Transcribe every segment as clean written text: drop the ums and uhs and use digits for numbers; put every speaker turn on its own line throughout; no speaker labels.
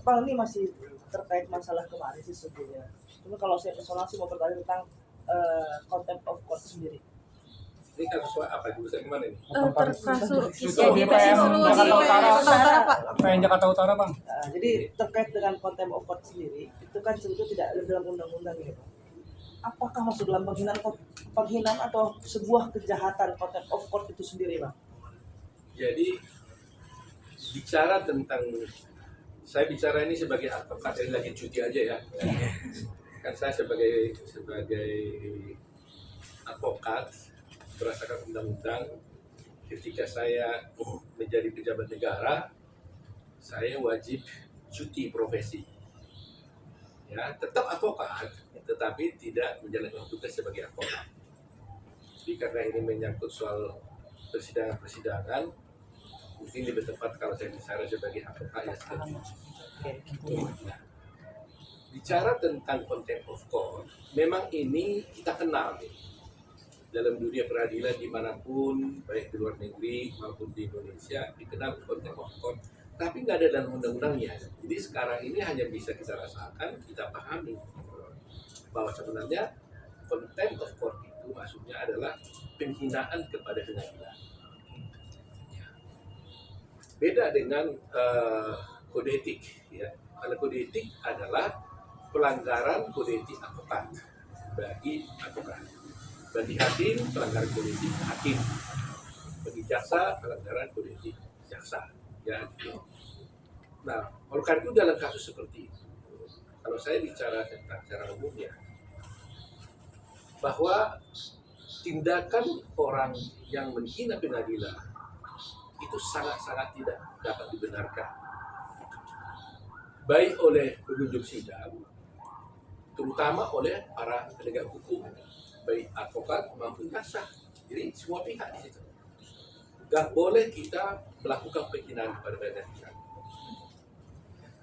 Bang, ini masih terkait masalah kemarin sih sebetulnya. Cuma kalau saya personal sih mau bertanya tentang contempt of court sendiri.
Ini kasus apa dulu saya kemana ini?
Kasus
di PM Jakarta Utara,
Pak.
PM Jakarta Utara, Bang.
Jadi terkait dengan contempt of court sendiri, itu kan sebetulnya tidak ada dalam undang-undang ya, Bang. Apakah masuk dalam penghinaan atau sebuah kejahatan contempt of court itu sendiri, Bang?
Jadi bicara tentang, saya bicara ini sebagai advokat, ini lagi cuti aja ya. Kan saya sebagai advokat berdasarkan undang-undang, ketika saya menjadi pejabat negara, saya wajib cuti profesi. Ya, tetap advokat, tetapi tidak menjalankan tugas sebagai advokat. Jadi karena ini menyangkut soal persidangan, mungkin lebih tepat kalau saya bicara sebagai advokat ya seperti itu. Nah, bicara tentang contempt of court, memang ini kita kenal nih. Dalam dunia peradilan dimanapun, baik di luar negeri maupun di Indonesia, dikenal contempt of court. Tapi nggak ada dalam undang-undangnya. Jadi sekarang ini hanya bisa kita rasakan, kita pahami bahwa sebenarnya contempt of court itu maksudnya adalah penghinaan kepada pengadilan. Beda dengan kode etik. Ya. Kalau kode etik adalah pelanggaran kode etik advokat bagi advokat. Bagi hakim, pelanggaran kode etik hakim. Bagi jaksa, pelanggaran kode etik jaksa. Ya, gitu. Nah, oleh karena itu dalam kasus seperti itu, kalau saya bicara tentang secara umumnya, bahwa tindakan orang yang menghina pengadilan itu sangat-sangat tidak dapat dibenarkan, baik oleh pengunjung sidang, terutama oleh para penegak hukum, baik advokat maupun jaksa. Jadi semua pihak di situ. Gak boleh kita melakukan penghinaan kepada pengadilan.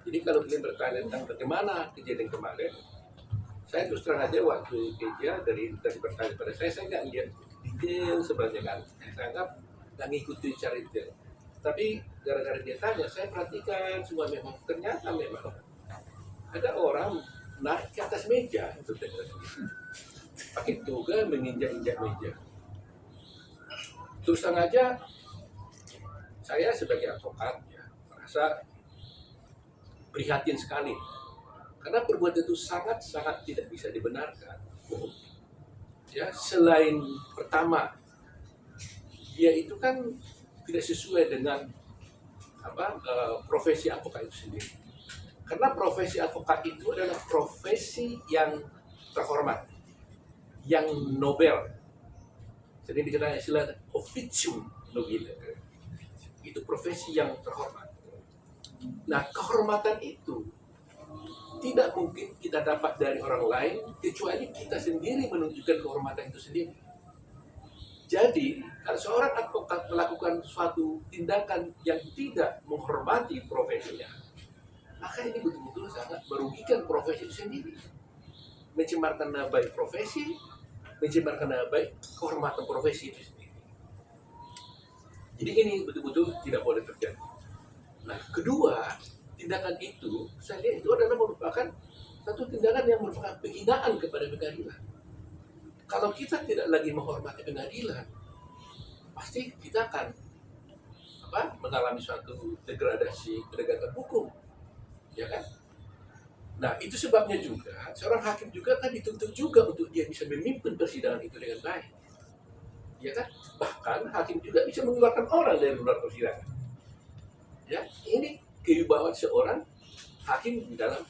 Jadi kalau kalian bertanya tentang bagaimana kejadian kemarin, saya terus terang aja waktu kerja dari bertanya pada saya nggak lihat detail sebenarnya kan. Saya anggap nggak ngikutin cara detail. Tapi gara-gara dia tanya, saya perhatikan semua memang ternyata memang ada orang naik ke atas meja untuk pakai toga menginjak-injak meja. Terus terang aja, saya sebagai advokat ya, merasa prihatin sekali karena perbuatan itu sangat-sangat tidak bisa dibenarkan. Ya, selain pertama, dia itu kan tidak sesuai dengan profesi advokat itu sendiri. Karena profesi advokat itu adalah profesi yang terhormat, yang nobel. Jadi dikenal istilah officium nobile. Itu profesi yang terhormat. Nah, kehormatan itu tidak mungkin kita dapat dari orang lain kecuali kita sendiri menunjukkan kehormatan itu sendiri. Jadi, kalau seorang advokat melakukan suatu tindakan yang tidak menghormati profesinya, maka ini betul-betul sangat merugikan profesi itu sendiri. Mencemarkan nama baik profesi, mencemarkan nama baik kehormatan profesi itu sendiri. Jadi ini betul-betul tidak boleh terjadi. Nah, kedua, tindakan itu, saya lihat itu adalah merupakan satu tindakan yang merupakan penghinaan kepada pengadilan. Kalau kita tidak lagi menghormati pengadilan, pasti kita akan mengalami suatu degradasi penegakan hukum, ya kan? Nah, itu sebabnya juga seorang hakim juga kan dituntut juga untuk dia bisa memimpin persidangan itu dengan baik, ya kan? Bahkan hakim juga bisa mengeluarkan orang dari luar persidangan. Ya, ini kewibawaan seorang hakim di dalam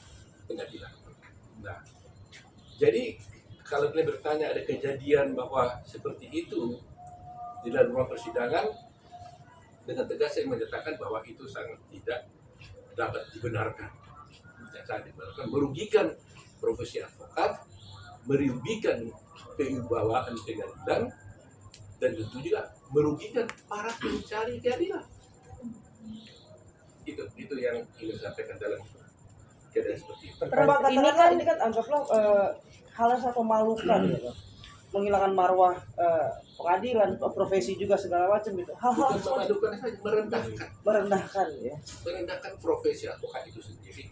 pengadilan. Nah, jadi kalau kalian bertanya ada kejadian bahwa seperti itu di dalam ruang persidangan, dengan tegas saya menyatakan bahwa itu sangat tidak dapat dibenarkan. Tidak sangat dibenarkan, merugikan profesi advokat, merugikan kewibawaan pengadilan, dan tentu juga merugikan para pencari keadilan. Itu yang ingin saya sampaikan dalam keadaan seperti itu.
Ini kan anggaplah hal yang sangat memalukan ya, Bang. menghilangkan marwah pengadilan, profesi juga segala macam gitu. Hal-hal
Bukan
seperti
memadukan saja, merendahkan.
merendahkan ya.
Merendahkan profesi advokat itu sendiri.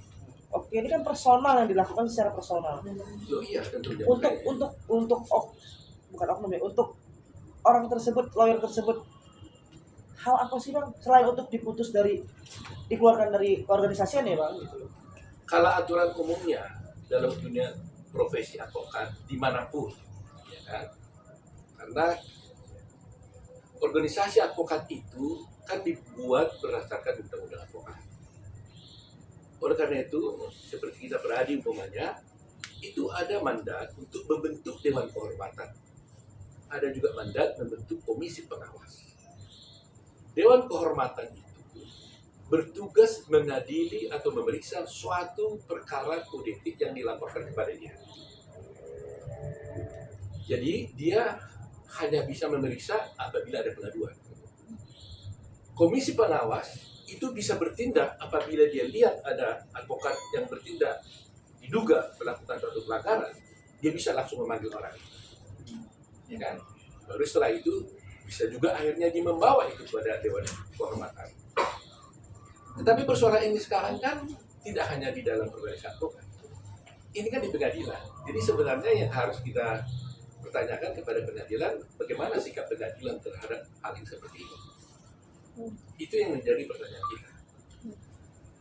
Oke, ini kan personal yang dilakukan secara personal.
Loh iya tentunya.
Bukan oknum ya, untuk orang tersebut, lawyer tersebut, hal apa sih bang selain untuk dikeluarkan dari keorganisasian ya bang gitu.
Kalau aturan umumnya dalam dunia profesi advokat dimanapun, ya kan? Karena organisasi advokat itu kan dibuat berdasarkan undang-undang advokat. Oleh karena itu, seperti kita beradi umpamanya, itu ada mandat untuk membentuk Dewan Kehormatan. Ada juga mandat membentuk komisi pengawas. Dewan Kehormatan itu bertugas mengadili atau memeriksa suatu perkara kode etik yang dilaporkan kepada dia. Jadi dia hanya bisa memeriksa apabila ada pengaduan. Komisi pengawas itu bisa bertindak apabila dia lihat ada advokat yang bertindak diduga melakukan suatu pelanggaran, dia bisa langsung memanggil orang itu. Ya kan? Baru setelah itu bisa juga akhirnya dia membawa itu kepada Dewan Kehormatan. Tetapi persoalan ini sekarang kan tidak hanya di dalam organisasi advokat. Ini kan di pengadilan. Jadi sebenarnya yang harus kita pertanyakan kepada pengadilan, bagaimana sikap pengadilan terhadap hal yang seperti ini. Itu yang menjadi pertanyaan kita.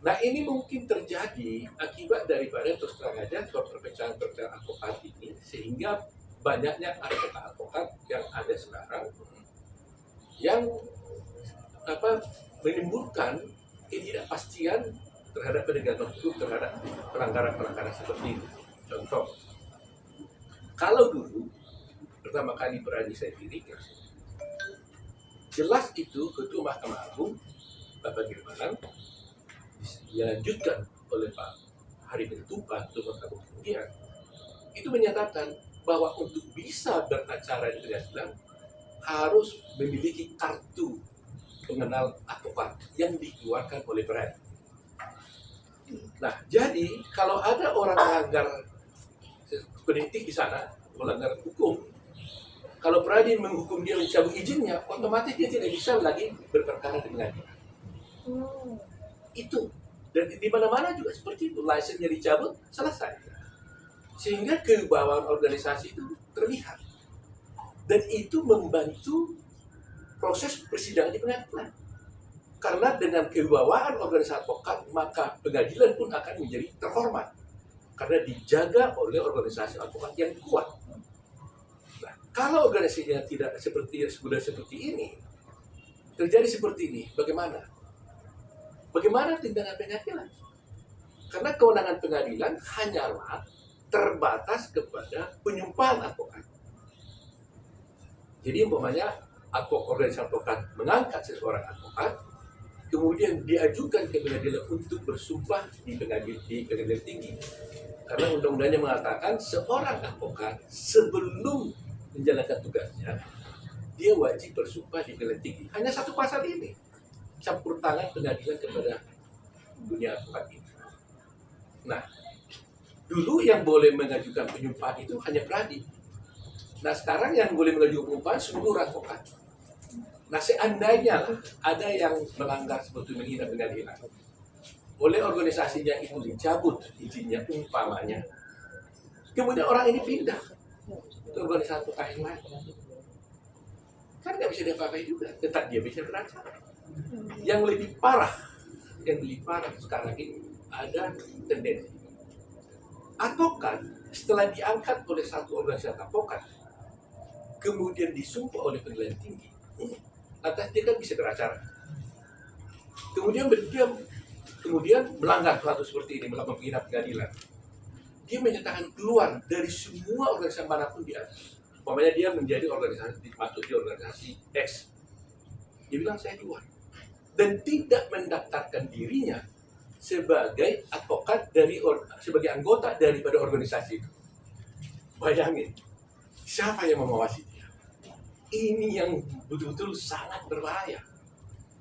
Nah ini mungkin terjadi akibat daripada terus terang aja perpecahan-perpecahan advokat ini, sehingga banyaknya advokat-advokat yang ada sekarang yang menimbulkan ketidakpastian terhadap penegakan hukum terhadap pelanggaran-pelanggaran seperti ini. Contoh, kalau dulu pertama kali berani saya dirikan, jelas itu Ketua Mahkamah Agung Bapak Girmanan dilanjutkan oleh Pak Hari Bentupa Ketua Mahkamah Agung kemudian itu menyatakan bahwa untuk bisa beracara di pengadilan harus memiliki kartu pengenal advokat yang dikeluarkan oleh Peradi. Nah, jadi kalau ada orang melanggar kode etik di sana, melanggar hukum, kalau Peradi menghukum dia mencabut izinnya, otomatis dia tidak bisa lagi berperkara di pengadilan. Itu. Dan di mana-mana juga seperti itu, lisensinya dicabut, selesai. Sehingga kewibawaan organisasi itu terlihat. Dan itu membantu proses persidangan di pengadilan. Karena dengan kewibawaan organisasi advokat, maka pengadilan pun akan menjadi terhormat. Karena dijaga oleh organisasi advokat yang kuat. Nah, kalau organisasinya tidak seperti ini, terjadi seperti ini, bagaimana? Bagaimana tindakan pengadilan? Karena kewenangan pengadilan hanyalah terbatas kepada penyumpahan advokat. Jadi umpamanya organisasi advokat mengangkat seseorang advokat, kemudian diajukan ke pengadilan untuk bersumpah di pengadilan tinggi. Karena undang-undangnya mengatakan seorang advokat sebelum menjalankan tugasnya, dia wajib bersumpah di pengadilan tinggi. Hanya satu pasal ini, campur tangan pengadilan kepada dunia advokat ini. Nah, dulu yang boleh mengajukan penyumpahan itu hanya Peradi. Nah, sekarang yang boleh mengajukan penyumpahan seluruh advokat. Nah, seandainya ada yang melanggar seperti menghina pengadilan, oleh organisasinya itu dicabut izinnya umpamanya, kemudian orang ini pindah ke organisasi advokat yang lain, kan nggak bisa diapa-apain juga, tetap dia bisa beracara. Yang lebih parah sekarang ini ada tendensi advokat setelah diangkat oleh satu organisasi advokat, kemudian disumpah oleh pengadilan tinggi, atas dia kan bisa beracara. Kemudian melanggar suatu seperti ini, melakukan penghinaan pengadilan. Dia menyatakan keluar dari semua organisasi manapun di atas. Umpamanya dia menjadi masuk di organisasi X. Dia bilang saya keluar. Dan tidak mendaftarkan dirinya sebagai advokat sebagai anggota daripada organisasi itu. Bayangin, siapa yang mengawasi dia? Ini yang betul-betul sangat berbahaya.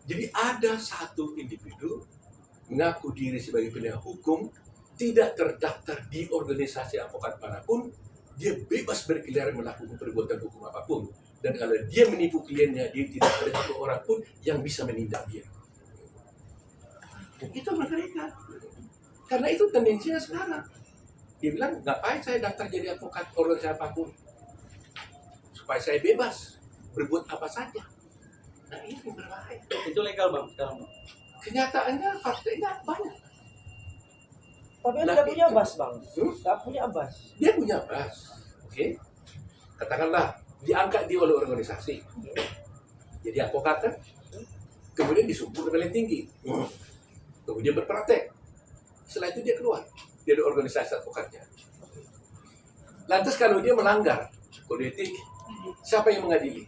Jadi ada satu individu mengaku diri sebagai penegak hukum, tidak terdaftar di organisasi advokat manapun, dia bebas berkeliaran melakukan perbuatan hukum apapun. Dan kalau dia menipu kliennya, dia tidak ada satu orang pun yang bisa menindak dia. Dan itu mereka. Karena itu tendensinya sekarang. Dia bilang, ngapain saya daftar jadi advokat organisasi apapun? Supaya saya bebas berbuat apa saja. Nah ini berbahaya.
Itu legal bang sekarang bang.
Kenyataannya, faktanya banyak.
Tapi dia
Nah,
tidak punya
itu.
bas bang,
Hmm?
tidak punya bas.
Dia punya bas, oke? Katakanlah diangkat dia oleh organisasi, jadi advokat kan? Kemudian disumpah ke paling tinggi, kemudian berpraktek. Setelah itu dia keluar dari organisasi advokatnya. Lantas kalau dia melanggar kode etik, siapa yang mengadili?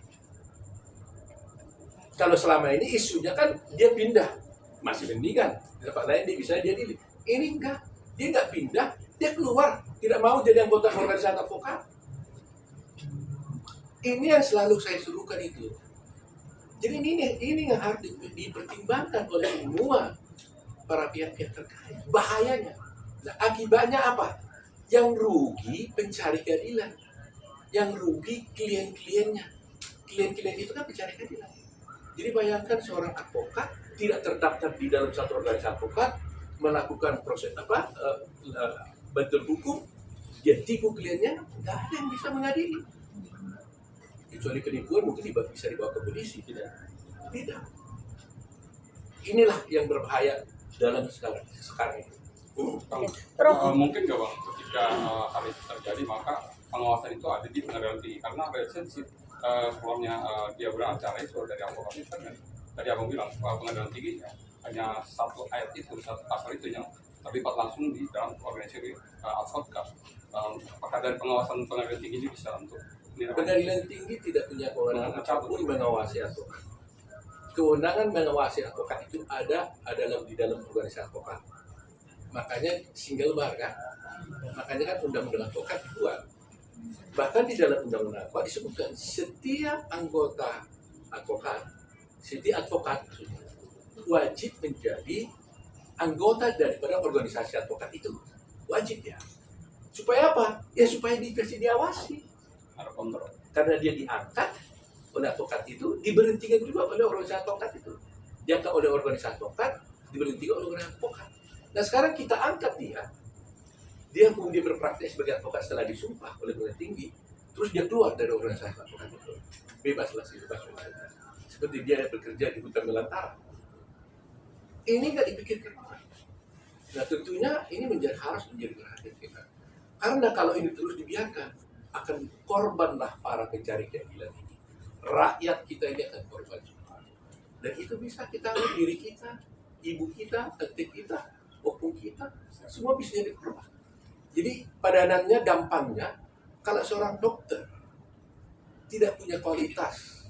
Kalau selama ini isunya kan dia pindah, masih mendingan di tempat lain dia bisa diadili. Ini enggak, dia nggak pindah, dia keluar, tidak mau jadi anggota organisasi advokat. Ini yang selalu saya serukan itu. Jadi ini yang harus dipertimbangkan oleh semua para pihak-pihak terkait. Bahayanya. Nah, akibatnya apa? Yang rugi pencari keadilan. Yang rugi klien-kliennya. Klien-klien itu kan pencari keadilan. Jadi bayangkan seorang advokat tidak terdaftar di dalam satu organisasi advokat, melakukan proses bantuan hukum, dia tipu kliennya, nggak ada yang bisa mengadili. Kecuali penipuan mungkin bisa dibawa ke polisi, tidak. Inilah yang berbahaya dalam sekarang ini.
Mungkin nggak bang, ketika hal itu terjadi maka pengawasan itu ada di pengadilan tinggi karena relationship keluarnya dia beracara itu dari advokat itu kan tadi abang bilang pengadilan tinggi hanya satu ayat itu, satu pasal itu yang terlibat langsung di dalam organisasi advokat. Apakah dari pengawasan pengadilan tinggi ini bisa untuk
Pengadilan tinggi tidak punya kewenangan apapun mengawasi advokat. Kewenangan mengawasi advokat itu ada di dalam organisasi advokat. Makanya single bar kan, makanya kan undang-undang advokat dibuat. Bahkan di dalam undang-undang advokat disebutkan setiap anggota advokat, setiap advokat wajib menjadi anggota daripada organisasi advokat itu, wajib ya. Supaya apa? Ya supaya diawasi.
ada kontrol?
Karena dia diangkat oleh advokat itu, diberhentikan juga oleh organisasi advokat itu. Diangkat oleh organisasi advokat, diberhentikan oleh organisasi advokat. Nah sekarang kita angkat dia kemudian berpraktek sebagai advokat setelah disumpah oleh pengadilan tinggi, terus dia keluar dari organisasi advokat itu, bebaslah bebas. Seperti dia bekerja di hutan belantara. Ini nggak dipikirkan orang. Nah tentunya ini harus menjadi perhatian kita. Karena kalau ini terus dibiarkan, akan korbanlah para pencari keadilan ini. Rakyat kita ini akan korban semua. Dan itu bisa kita lihat diri kita, ibu kita, adik kita, opung kita, semua bisa jadi korban. Jadi padanannya, gampangnya, kalau seorang dokter tidak punya kualitas,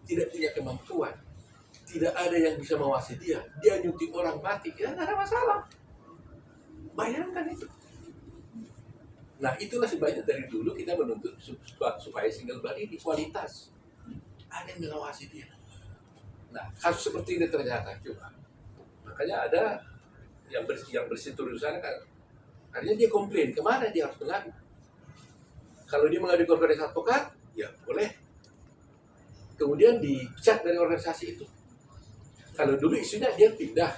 tidak punya kemampuan, tidak ada yang bisa mengawasi dia nyuntik orang mati, ya nggak ada masalah. Bayangkan itu. Nah itulah sebabnya dari dulu kita menuntut supaya single bar ini kualitas, ada yang mengawasi dia. Nah kasus seperti ini ternyata coba, makanya ada yang bersentuh di sana kan, akhirnya dia komplain kemana dia harus mengadu. Kalau dia mengadu ke organisasi advokat, ya boleh. Kemudian dicat dari organisasi itu. Kalau dulu isunya dia pindah,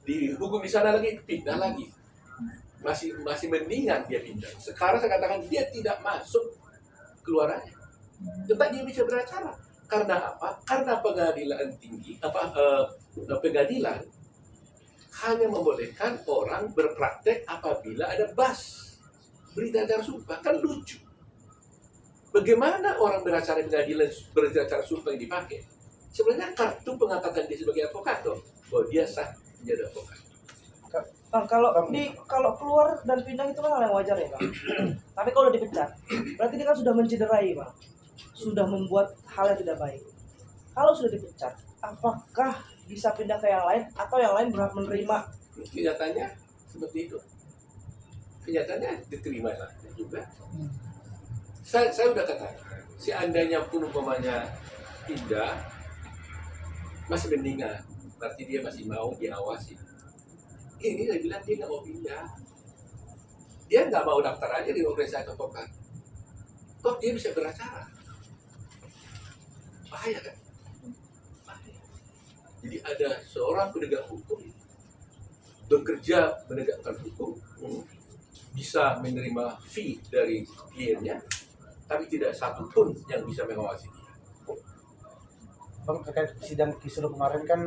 dihukum di sana lagi, pindah lagi. Masih mendingan dia pindah. Sekarang saya katakan dia tidak masuk keluarannya. Tetap dia bisa beracara. Karena apa? Karena pengadilan tinggi, pengadilan hanya membolehkan orang berpraktek apabila ada bas berita acara sumpah. Kan lucu. Bagaimana orang beracara di pengadilan beracara sumpah yang dipakai? Sebenarnya kartu pengangkatan dia sebagai advokat dong, bahwa dia sah menjadi advokat.
Bang, kalau keluar dan pindah itu kan hal yang wajar ya bang. Tapi kalau dipecat, berarti dia kan sudah mencederai bang, sudah membuat hal yang tidak baik. Kalau sudah dipecat, apakah bisa pindah ke yang lain atau yang lain berhak menerima?
Kenyataannya seperti itu. Kenyataannya diterima lah juga. Saya udah katakan, seandainya pun umpamanya pindah, masih mendingan, berarti dia masih mau diawasi. Ini saya bilang dia nggak mau pindah. dia nggak mau daftar aja di organisasi advokat. Toh dia bisa beracara. Bahaya kan? Bahaya. Jadi ada seorang penegak hukum bekerja menegakkan hukum, bisa menerima fee dari kliennya, tapi tidak satu pun yang bisa mengawasi dia.
Bang, terkait sidang Kisruh kemarin kan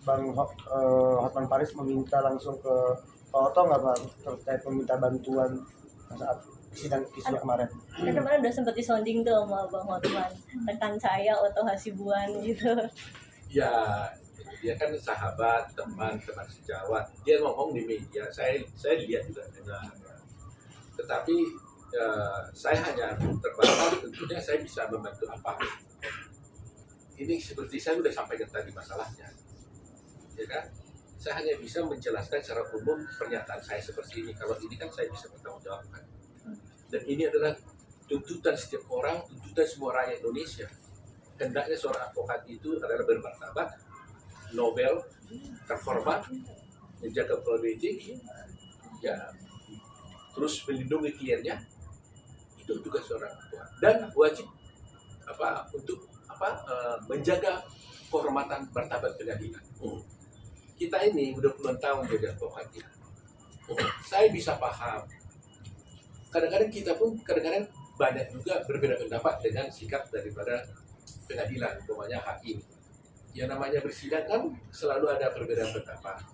Hotman Paris meminta langsung ke Pak Oto nggak Bang terkait meminta bantuan saat sidang Kisruh kemarin?
Kan kemarin udah sempet disonding tuh sama Bang Hotman, rekan saya Oto Hasibuan gitu.
Ya, dia kan sahabat, teman sejawat. Dia ngomong di media, saya lihat juga dengar. Tetapi saya hanya terbatas, tentunya saya bisa membantu apa. Ini seperti saya sudah sampaikan tadi masalahnya, ya kan? Saya hanya bisa menjelaskan secara umum pernyataan saya seperti ini. Kalau ini kan saya bisa bertanggung jawabkan. Dan ini adalah tuntutan setiap orang, tuntutan semua rakyat Indonesia. Hendaknya seorang advokat itu adalah bermartabat, nobel, terhormat, menjaga kode etik, ya, terus melindungi kliennya. Itu tugas seorang advokat. Dan wajib untuk menjaga kehormatan martabat pengadilan. Kita ini udah puluhan tahun jadi advokat ya. Saya bisa paham. Kadang-kadang kita pun banyak juga berbeda pendapat dengan sikap daripada pengadilan, umpamanya hakim. Yang namanya bersidang kan selalu ada perbedaan pendapat.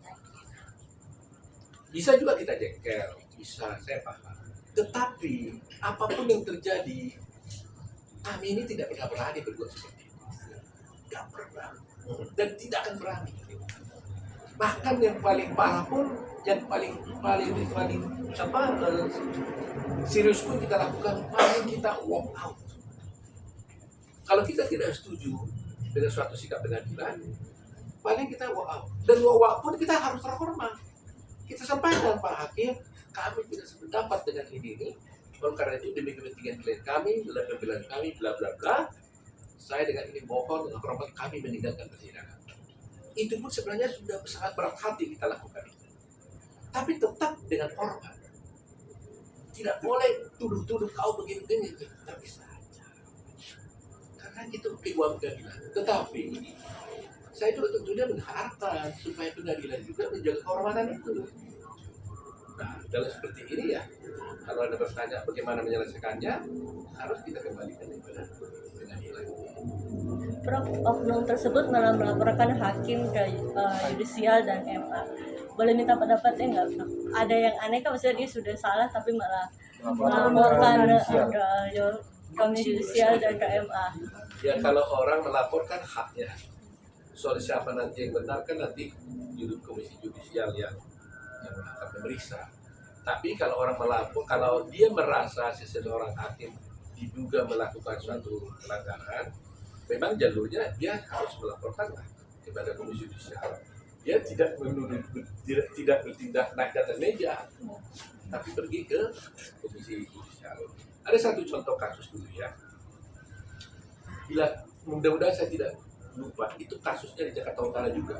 Bisa juga kita jengkel, bisa, saya paham. Tetapi apapun yang terjadi, kami ini tidak pernah berani berbuat seperti itu. Tidak pernah. Dan tidak akan berani. Bahkan yang paling parah pun, yang paling serius pun kita lakukan, paling kita walk out. Kalau kita tidak setuju dengan suatu sikap pengadilan, paling kita walk out. Dan walk out pun kita harus terhormat. Kita sampaikan, Pak Hakim, kami tidak sependapat dengan ini. Oleh karena itu demi kepentingan klien kami, pembelaan kami, bla bla bla, saya dengan ini mohon dengan hormat kami meninggalkan persidangan. Itu pun sebenarnya sudah sangat berat hati kita lakukan itu. Tapi tetap dengan hormat. Tidak boleh tuduh-tuduh kau begini-begini, tidak bisa. Karena itu keuangan pengadilan. Tetapi saya juga tentunya mengharapkan supaya pengadilan juga menjaga kehormatan itu. Nah, dalam seperti ini ya, kalau Anda bertanya bagaimana menyelesaikannya, harus kita kembalikan kepada pengadilan.
Prof, oknum tersebut malah melaporkan hakim ke yudisial dan MA. Boleh minta pendapatnya nggak, Prof? Ada yang aneh kan, maksudnya dia sudah salah tapi malah melaporkan ke yudisial dan ke MA.
Ya kalau orang melaporkan haknya, soal siapa nanti yang benar kan nanti duduk komisi yudisial yang akan memeriksa. Tapi kalau orang melapor, kalau dia merasa seseorang hakim diduga melakukan suatu pelanggaran, memang jalurnya dia harus melaporkanlah kepada komisi yudisial. Dia tidak bertindak naik ke atas meja, tapi pergi ke komisi yudisial. Ada satu contoh kasus dulu ya. Bila mudah-mudahan saya tidak lupa, itu kasusnya di Jakarta Utara juga.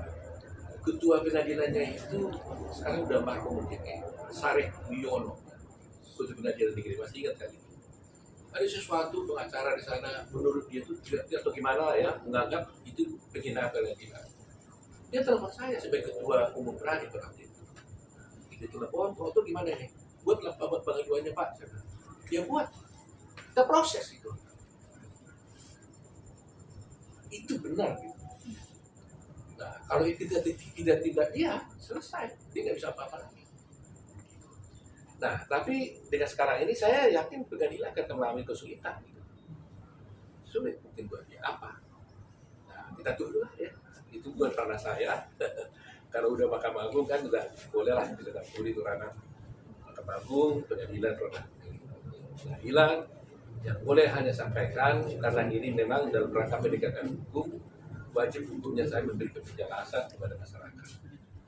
Ketua pengadilannya itu sekarang udah marhum mungkin Sareh Wiono, Ketua Pengadilan Negeri, masih ingat kali itu. Ada sesuatu pengacara di sana, menurut dia itu tidak atau gimana ya, menganggap itu penghinaan pengadilan. Dia telepon saya sebagai ketua umum Pradi pada waktu itu. Dia telepon, oh itu gimana nih? Buatlah pengaduannya Pak. Dia buat, kita proses itu. Itu benar gitu. Nah, kalau itu tidak dia selesai, dia nggak bisa apa-apa lagi. Nah, tapi dengan sekarang ini saya yakin pengadilan akan mengalami kesulitan. Gitu. Sulit mungkin buat dia apa? Nah, kita tunggu lah ya. Itu buat ranah saya. Kalau udah Mahkamah Agung kan udah boleh lah kita boleh itu ranah Mahkamah Agung, pengadilan ranah pengadilan. Yang boleh hanya sampaikan karena ini memang dalam rangka penegakan hukum, wajib hukumnya saya memberi penjelasan kepada masyarakat.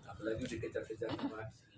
Apalagi dikejar-kejar informasi.